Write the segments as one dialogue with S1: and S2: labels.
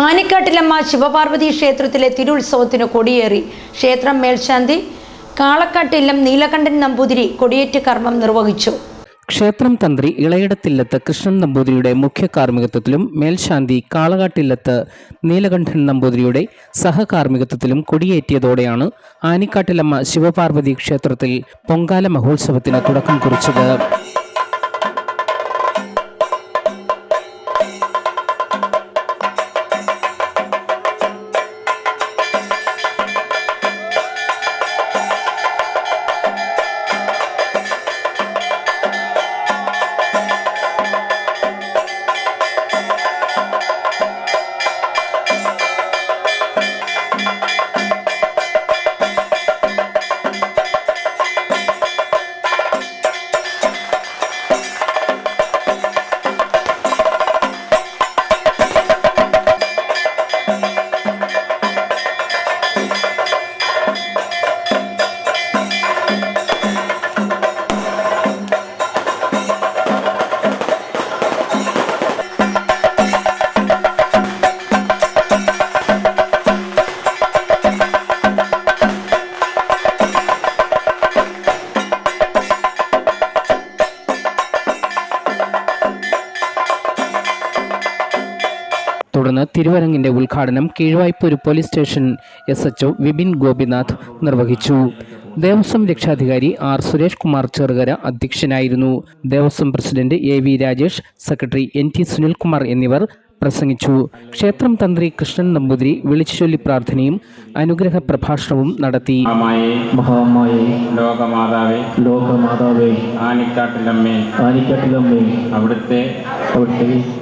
S1: ആനിക്കാട്ടിലമ്മ ശിവപാർവതി ക്ഷേത്രത്തിലെ തിരുത്സവത്തിന് കൊടിയേറി. ക്ഷേത്രം മേൽശാന്തി കാളക്കാട്ടില്ലം നീലകണ്ഠൻ നമ്പൂതിരി കൊടിയേറ്റ് കർമ്മം നിർവഹിച്ചു.
S2: ക്ഷേത്രം തന്ത്രി ഇളയിടത്തില്ലത്ത് കൃഷ്ണൻ നമ്പൂതിരിയുടെ മുഖ്യ കാർമ്മികത്വത്തിലും മേൽശാന്തി കാളകാട്ടില്ലത്ത് നീലകണ്ഠൻ നമ്പൂതിരിയുടെ സഹകാർമ്മികത്വത്തിലും കൊടിയേറ്റിയതോടെയാണ് ആനിക്കാട്ടിലമ്മ ശിവപാർവതി ക്ഷേത്രത്തിൽ പൊങ്കാല മഹോത്സവത്തിന് തുടക്കം കുറിച്ചത്. തുടർന്ന് തിരുവരങ്ങിന്റെ ഉദ്ഘാടനം Keezhvaipur police station SHO Vipin Gopinath നിർവഹിച്ചു. ദേവസ്വം രക്ഷാധികാരി R സുരേഷ് കുമാർ ചെറുകര അധ്യക്ഷനായിരുന്നു. Devaswom president AV Rajesh, secretary NT Sunilkumar എന്നിവർ പ്രസംഗിച്ചു. ക്ഷേത്രം തന്ത്രി കൃഷ്ണൻ നമ്പൂതിരി വിളിച്ചുചൊല്ലി പ്രാർത്ഥനയും അനുഗ്രഹ പ്രഭാഷണവും നടത്തി.
S3: ലോകമാതാവേ ആനിക്കാട്ടിലമ്മേ അവിടുത്തെ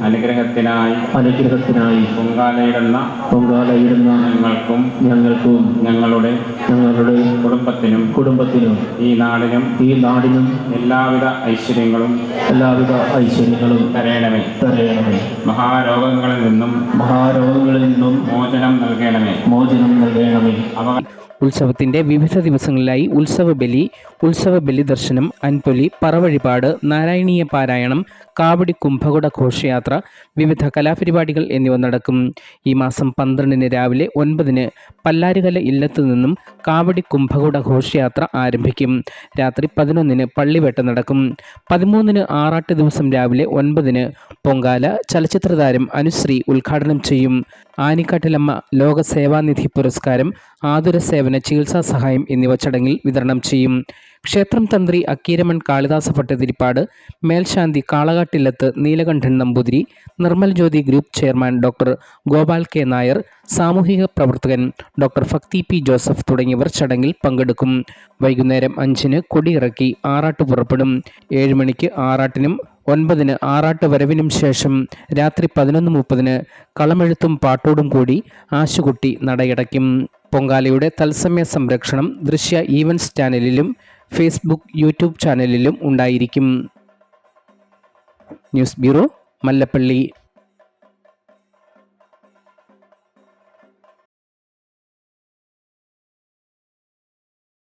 S3: അനുഗ്രഹത്തിനായി പൊങ്കാലയിടുന്ന ഞങ്ങൾക്കും ഞങ്ങളുടെ കുടുംബത്തിനും ഈ നാടിനും എല്ലാവിധ ഐശ്വര്യങ്ങളും തരയണമേ. മഹാരോഗങ്ങളിൽ നിന്നും മോചനം നൽകണമേ.
S2: ഉത്സവത്തിന്റെ വിവിധ ദിവസങ്ങളിലായി ഉത്സവ ബലി ദർശനം, അൻപൊലി, പറവഴിപാട്, നാരായണീയ പാരായണം, കാവടി കുംഭകുട ഘോഷയാത്ര, വിവിധ കലാപരിപാടികൾ എന്നിവ നടക്കും. ഈ മാസം 12 രാവിലെ 9 പല്ലാരുകല ഇല്ലത്തു നിന്നും കാവടി കുംഭകുട ഘോഷയാത്ര ആരംഭിക്കും. രാത്രി 11 പള്ളിവേട്ട നടക്കും. 13 ആറാട്ട് ദിവസം രാവിലെ 9 പൊങ്കാല ചലച്ചിത്രതാരം അനുശ്രീ ഉദ്ഘാടനം ചെയ്യും. ആനിക്കാട്ടിലമ്മ ലോക സേവാനിധി പുരസ്കാരം, ആതുര സേവന ചികിത്സാ സഹായം എന്നിവ ചടങ്ങിൽ വിതരണം ചെയ്യും. ക്ഷേത്രം തന്ത്രി അക്കീരമൺ കാളിദാസ ഭട്ടതിരിപ്പാട്, മേൽശാന്തി കാളകാട്ടില്ലത്ത് Neelakantan Namboothiri, Nirmal Jyothi group chairman doctor Gopal K Nair, സാമൂഹിക പ്രവർത്തകൻ ഡോക്ടർ ഭക്തി P ജോസഫ് തുടങ്ങിയവർ ചടങ്ങിൽ പങ്കെടുക്കും. വൈകുന്നേരം 5 കൊടിയിറക്കി ആറാട്ട് പുറപ്പെടും. 7 മണിക്ക് ആറാട്ടിനും 9 ആറാട്ട് വരവിനും ശേഷം രാത്രി 11:30 കളമെഴുത്തും പാട്ടോടും കൂടി ആശുകുട്ടി നടയടയ്ക്കും. പൊങ്കാലയുടെ തത്സമയ സംരക്ഷണം ദൃശ്യ ഈവൻസ് ചാനലിലും ഫേസ്ബുക്ക്, യൂട്യൂബ് ചാനലിലും ഉണ്ടായിരിക്കും. News bureau, Mallappally.